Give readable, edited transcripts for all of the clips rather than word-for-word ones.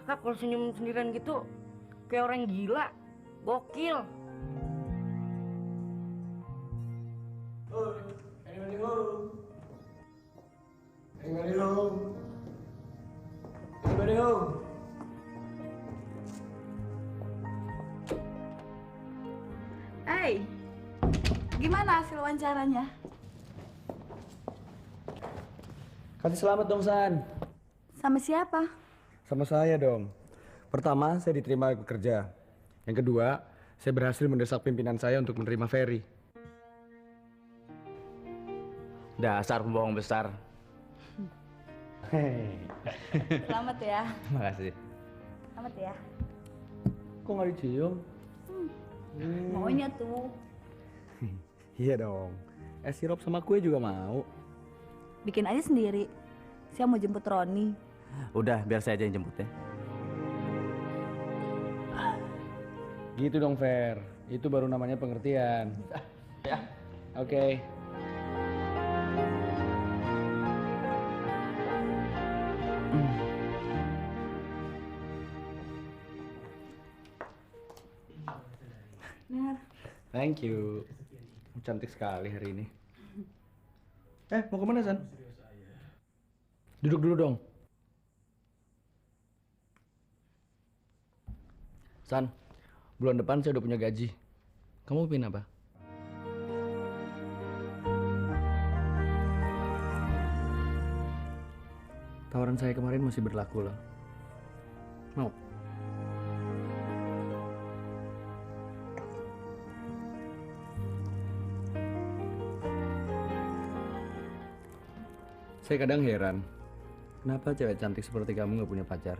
Kakak kalau senyum sendirian gitu kayak orang gila. Gokil. Oh, anybody home? Anybody home? Anybody home? Hey, gimana hasil wawancaranya? Kasih selamat dong, San. Sama siapa? Sama saya dong. Pertama, saya diterima bekerja. Yang kedua, saya berhasil mendesak pimpinan saya untuk menerima Ferry. Dasar pembohong besar. Hei, Selamat ya. Makasih. Selamat ya. kok nggak dicium? Maunya tuh. Iya dong. Es sirup sama kue juga mau. Bikin aja sendiri. Saya mau jemput Roni. Udah, biar saya aja yang jemput ya. Gitu dong, Fer. Itu baru namanya pengertian. Ya. Oke. Benar. Thank you. Cantik sekali hari ini. Mau kemana, San? Duduk dulu dong. San, bulan depan saya udah punya gaji. Kamu pin apa? Tawaran saya kemarin masih berlaku loh. Mau? Saya kadang heran, kenapa cewek cantik seperti kamu nggak punya pacar?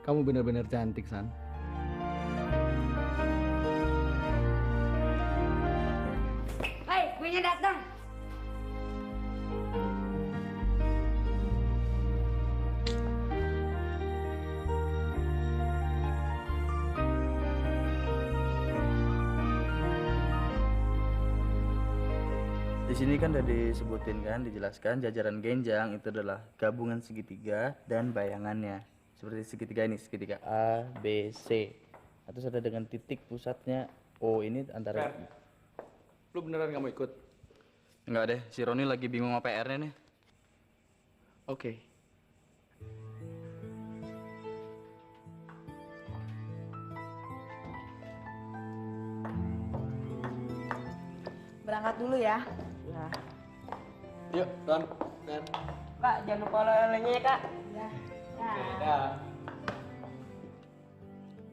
Kamu benar-benar cantik, San. Hei, kuenya datang. Di sini kan udah disebutin kan, dijelaskan jajaran genjang itu adalah gabungan segitiga dan bayangannya. Seperti segitiga ini, segitiga A, B, C. Atau ada dengan titik pusatnya O ini antara. Lu beneran nggak mau ikut? Enggak deh, si Roni lagi bingung sama PR-nya nih. Oke. Berangkat dulu ya. Yuk, Dan. Kak, jangan lupa oleh-olehnya ya, Kak. Ya. Dah.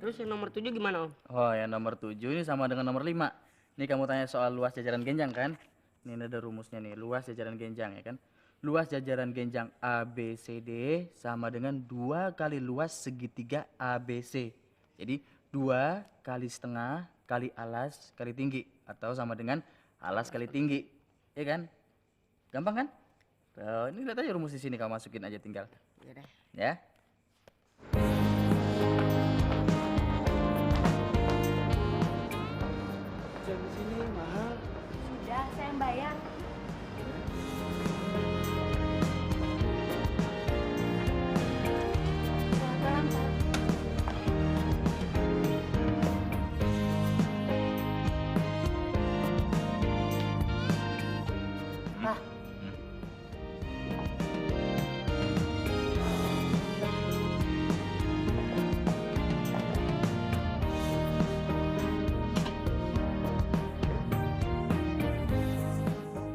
Terus yang nomor 7 gimana, Om? Oh, yang nomor 7 ini sama dengan nomor 5. Ini kamu tanya soal luas jajaran genjang kan? Ini ada rumusnya nih, luas jajaran genjang ya kan? Luas jajaran genjang ABCD sama dengan 2 kali luas segitiga ABC. Jadi 2 kali setengah kali alas kali tinggi. Atau sama dengan alas kali tinggi. Iya kan? Gampang kan? Oh, ini lihat aja rumus di sini, kamu masukin aja tinggal. Ya deh. Ya. Jam di sini mahal. Sudah, saya yang bayar. Pelan-pelan, Pak.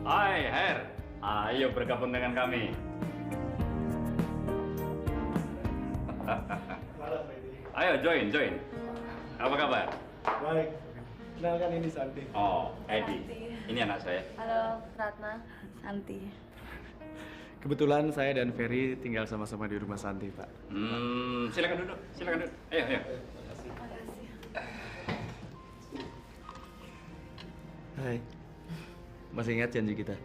Hai Her, ayo bergabung dengan kami. Ayo join. Apa kabar? Baik. Kenalkan ini Santi. Oh, Edi. Ini anak saya. Halo, Ratna. Santi. Kebetulan saya dan Ferry tinggal sama-sama di rumah Santi, Pak. Silakan duduk. Ayo. Hai. Masih ingat janji kita?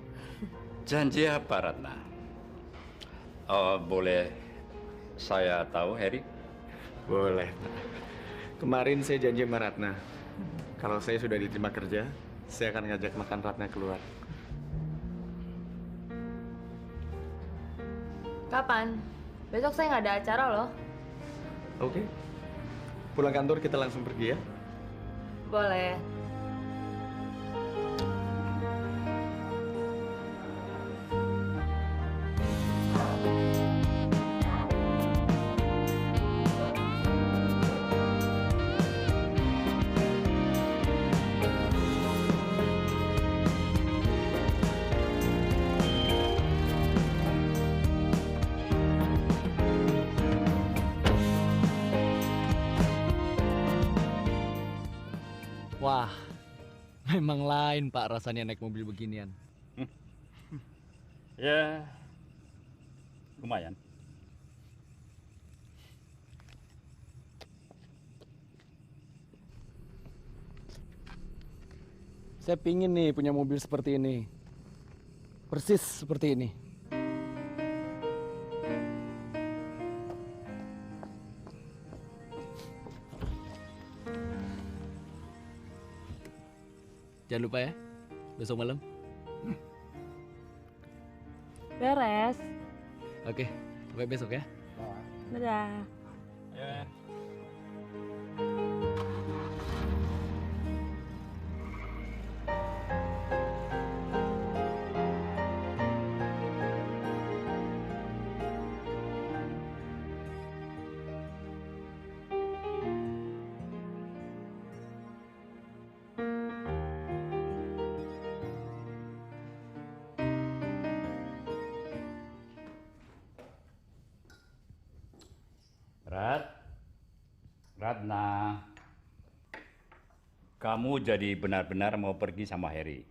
Janji apa, Ratna? Oh, boleh saya tahu, Harry? Boleh, Pak. Kemarin saya janji sama Ratna. Kalau saya sudah diterima kerja, Saya akan ngajak makan Ratna keluar. Kapan? Besok saya nggak ada acara loh. Oke. Pulang kantor kita langsung pergi ya. Boleh. Wah, memang lain Pak rasanya naik mobil beginian. Ya, lumayan. Saya pingin nih punya mobil seperti ini. Persis seperti ini. Jangan lupa ya, besok malam. Beres. Oke, sampai besok ya. Dadah. Ya. Ratna, kamu jadi benar-benar mau pergi sama Harry?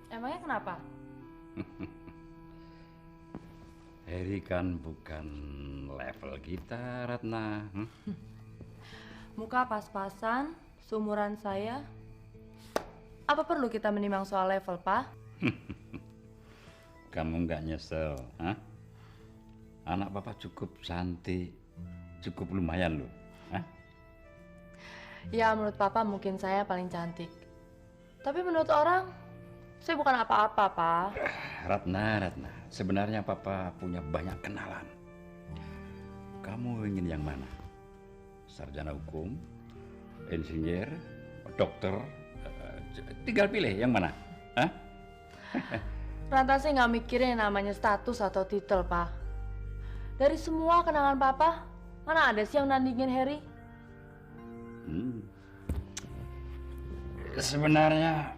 Emangnya kenapa? Harry kan bukan level kita, Ratna. Muka pas-pasan, seumuran saya. Apa perlu kita menimbang soal level, Pak? Kamu nggak nyesel, hah? Anak papa cukup cantik, cukup lumayan loh. Hah? Ya, menurut Papa mungkin saya paling cantik. Tapi menurut orang, saya bukan apa-apa, Pak. Ratna, sebenarnya papa punya banyak kenalan. Kamu ingin yang mana? Sarjana hukum, insinyur, dokter, tinggal pilih yang mana? Hah? Ranta sih nggak mikirin yang namanya status atau titel, Pak. Dari semua kenangan Papa, mana ada sih yang nandingin Harry? Sebenarnya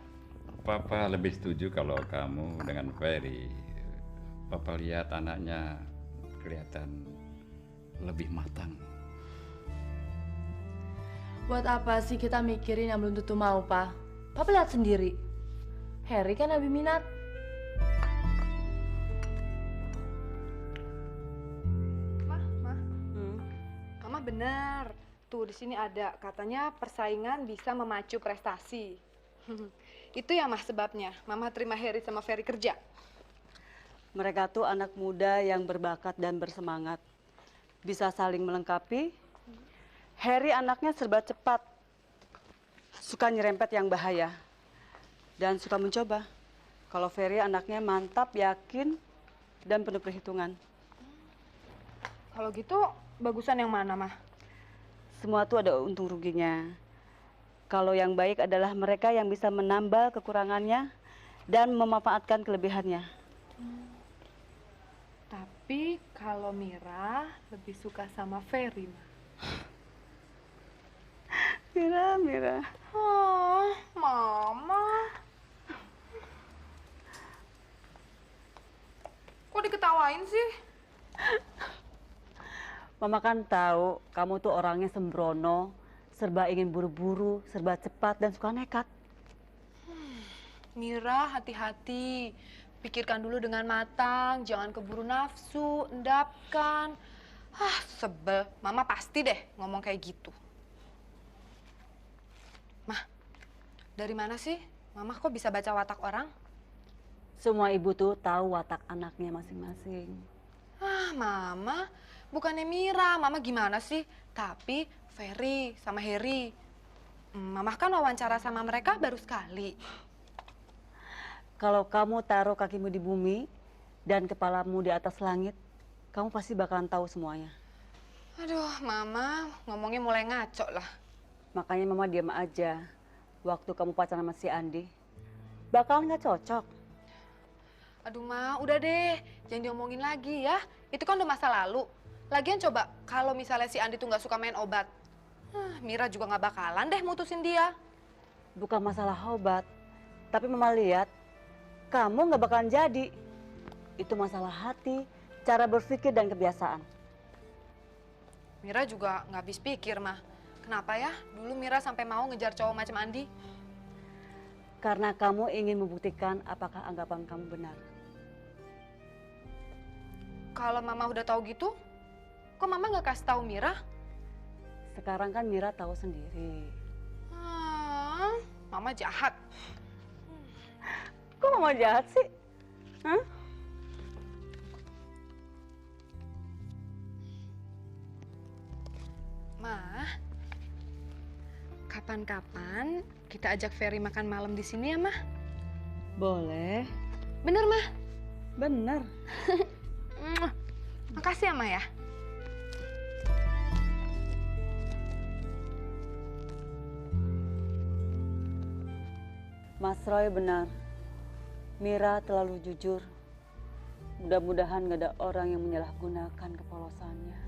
papa lebih setuju kalau kamu dengan Ferry. Papa lihat anaknya kelihatan lebih matang. Buat apa sih kita mikirin yang belum tentu mau, Pak? Papa lihat sendiri. Harry kan lebih minat. Mama benar. Tuh di sini ada katanya persaingan bisa memacu prestasi. Itu ya Mah sebabnya Mama terima Harry sama Ferry kerja. Mereka tuh anak muda yang berbakat dan bersemangat. Bisa saling melengkapi. Harry anaknya serba cepat. Suka nyerempet yang bahaya. Dan suka mencoba. Kalau Ferry anaknya mantap, yakin, dan penuh perhitungan. Kalau gitu bagusan yang mana Mah? Semua tuh ada untung ruginya. Kalau yang baik adalah mereka yang bisa menambal kekurangannya dan memanfaatkan kelebihannya. Tapi kalau Mira lebih suka sama Ferry, Mah. Mira. Oh, Mama. Kok diketawain sih? Mama kan tahu kamu tuh orangnya sembrono, serba ingin buru-buru, serba cepat, dan suka nekat. Mira, hati-hati. Pikirkan dulu dengan matang, jangan keburu nafsu, endapkan. Sebel. Mama pasti deh ngomong kayak gitu. Mah, dari mana sih? Mama kok bisa baca watak orang? Semua ibu tuh tahu watak anaknya masing-masing. Mama, bukannya Mira. Mama gimana sih? Tapi Ferry sama Harry. Mama kan wawancara sama mereka baru sekali. Kalau kamu taruh kakimu di bumi dan kepalamu di atas langit, kamu pasti bakalan tahu semuanya. Aduh, Mama, ngomongnya mulai ngaco lah. Makanya Mama diam aja. Waktu kamu pacaran sama si Andi, bakalan nggak cocok. Aduh, Ma, udah deh. Jangan diomongin lagi ya. Itu kan udah masa lalu. Lagian coba, kalau misalnya si Andi tuh nggak suka main obat, Mira juga nggak bakalan deh mutusin dia. Bukan masalah obat, tapi Mama lihat kamu nggak bakalan jadi. Itu masalah hati, cara berpikir dan kebiasaan. Mira juga nggak habis pikir, mah. Kenapa ya dulu Mira sampai mau ngejar cowok macam Andi? Karena kamu ingin membuktikan apakah anggapan kamu benar. Kalau Mama udah tahu gitu, kok Mama nggak kasih tahu Mira? Sekarang kan Mira tahu sendiri. Mama jahat. Kok Mama jahat sih? Hah? Ma, kapan-kapan kita ajak Ferry makan malam di sini ya, Ma? Boleh. Bener, Ma? Bener. Makasih ya, Ma ya. Mas Roy benar. Mira terlalu jujur. Mudah-mudahan gak ada orang yang menyalahgunakan kepolosannya.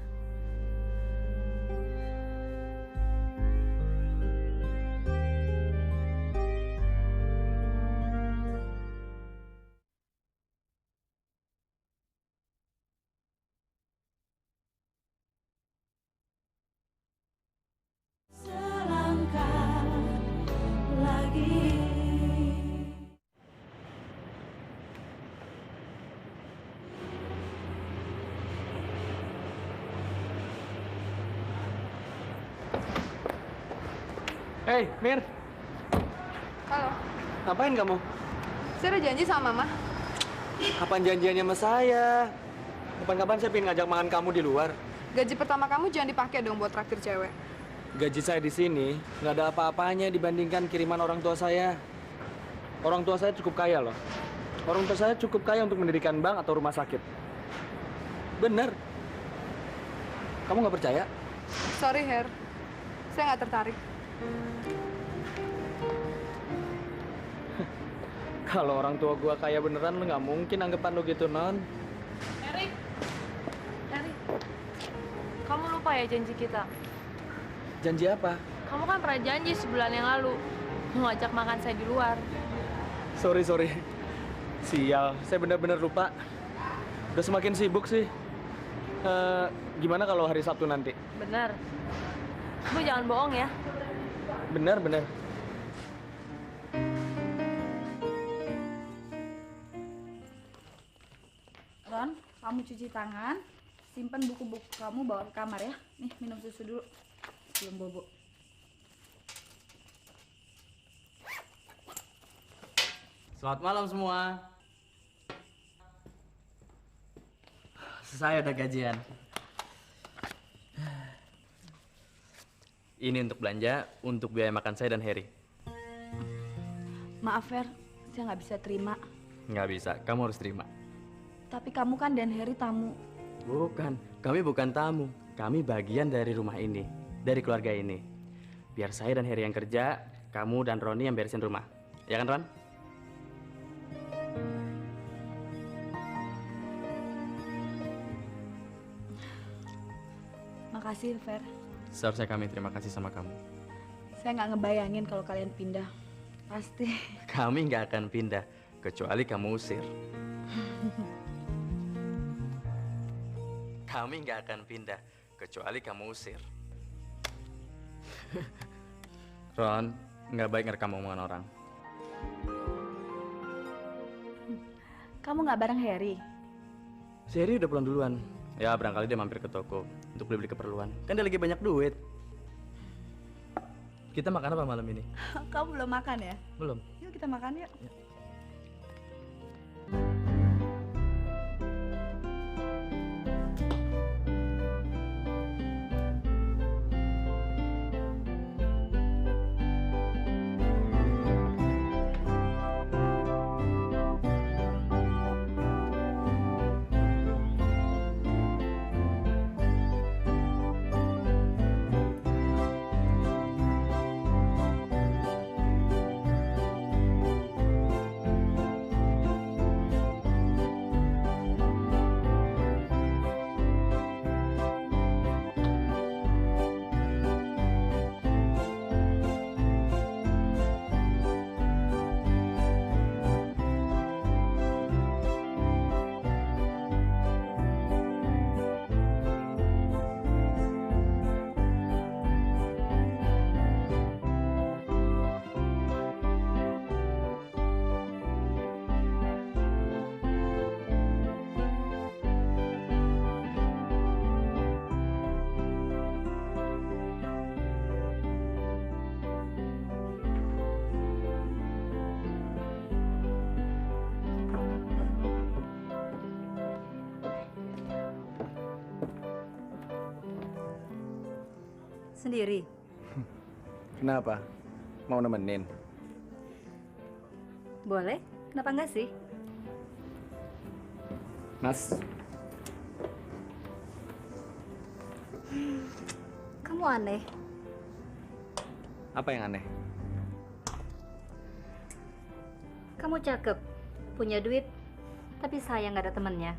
Hei, Mir, Halo, ngapain kamu? saya udah janji sama Mama. Kapan janjiannya sama saya? Kapan-kapan saya pengen ngajak makan kamu di luar. Gaji pertama kamu jangan dipakai dong buat traktir cewek. Gaji saya di sini nggak ada apa-apanya dibandingkan kiriman orang tua saya. Orang tua saya cukup kaya loh. Orang tua saya cukup kaya untuk mendirikan bank atau rumah sakit. Bener. Kamu nggak percaya? Sorry, Her. Saya nggak tertarik. Kalau orang tua gua kaya beneran, lu nggak mungkin anggapan lu gitu, Non. Harry, kamu lupa ya janji kita? Janji apa? Kamu kan pernah janji sebulan yang lalu mau ngajak makan saya di luar. Sorry. Sial, saya bener-bener lupa. Udah semakin sibuk sih. Gimana kalau hari Sabtu nanti? Bener. Kamu jangan bohong ya. Bener. Ron, kamu cuci tangan, simpan buku-buku kamu bawa ke kamar ya. Nih, minum susu dulu sebelum bobo. Selamat malam semua. Saya udah gajian. Ini untuk belanja, untuk biaya makan saya dan Harry. Maaf, Fer, saya nggak bisa terima. Nggak bisa, kamu harus terima. Tapi kamu kan dan Harry tamu. Bukan, kami bukan tamu. Kami bagian dari rumah ini, dari keluarga ini. Biar saya dan Harry yang kerja, kamu dan Roni yang beresin rumah. Ya kan, Ron? Makasih, Fer. Seharusnya kami terima kasih sama kamu. Saya nggak ngebayangin kalau kalian pindah. Pasti. Kami nggak akan pindah, kecuali kamu usir. Kami nggak akan pindah, kecuali kamu usir. Ron, nggak baik ngerekam omongan orang. Kamu nggak bareng Harry? Si Harry udah pulang duluan. Ya, barangkali dia mampir ke toko untuk beli-beli keperluan. Kan dia lagi banyak duit. Kita makan apa malam ini? Kamu belum makan ya? Belum. Yuk kita makan yuk. Sendiri? Kenapa? Mau nemenin? Boleh, kenapa enggak sih? Mas, Kamu aneh. apa yang aneh? Kamu cakep, punya duit, tapi sayang nggak ada temennya.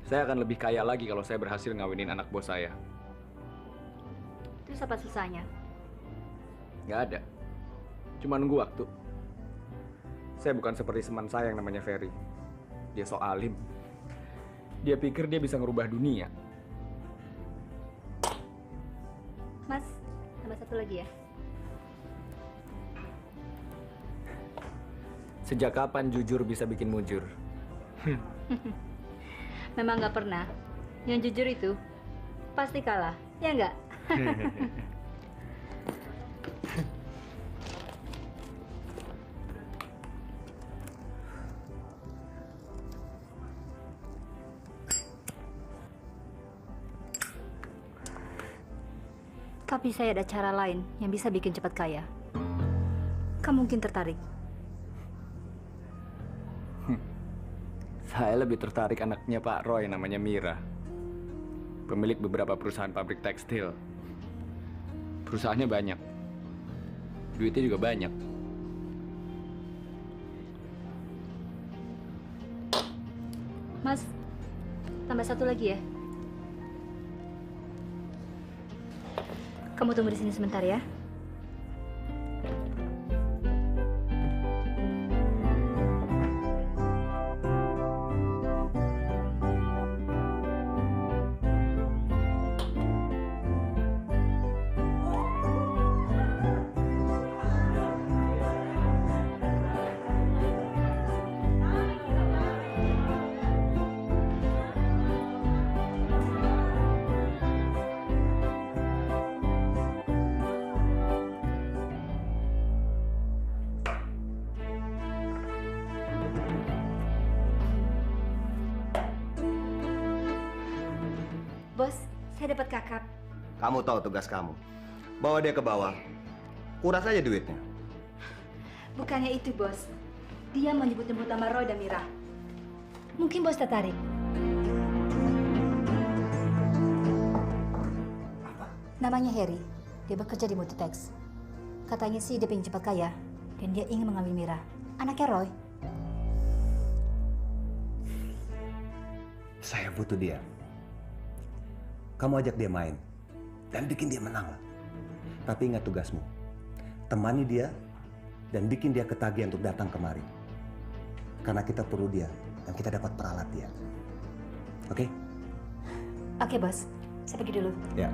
Saya akan lebih kaya lagi kalau saya berhasil ngawinin anak bos saya. Terus apa susahnya? Nggak ada. Cuma nunggu waktu. Saya bukan seperti teman saya yang namanya Ferry. Dia sok alim. Dia pikir dia bisa ngerubah dunia. Mas, tambah satu lagi ya. Sejak kapan jujur bisa bikin mujur? Memang nggak pernah. Yang jujur itu pasti kalah, ya nggak? Tapi saya ada cara lain yang bisa bikin cepat kaya. Kamu mungkin tertarik. Saya lebih tertarik anaknya Pak Roy namanya Mira. Pemilik beberapa perusahaan pabrik tekstil. Perusahaannya banyak. Duitnya juga banyak. Mas, tambah satu lagi ya. Kamu tunggu di sini sebentar ya. Bos, saya dapat kakap. Kamu tahu tugas kamu. Bawa dia ke bawah. Kuras aja duitnya. Bukannya itu, Bos. Dia mau nyebut-nyebut nama Roy dan Mira. Mungkin Bos tertarik. Apa? Namanya Harry. Dia bekerja di Multitex. Katanya sih dia pengen cepat kaya. Dan dia ingin mengambil Mira. Anaknya Roy. Saya butuh dia. Kamu ajak dia main. Dan bikin dia menang lah. Tapi ingat tugasmu. Temani dia dan bikin dia ketagihan untuk datang kemari. Karena kita perlu dia dan kita dapat peralat dia. Oke? Oke, Bos. Saya pergi dulu. Ya.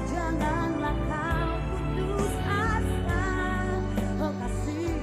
Janganlah kau putus asa, oh kasih.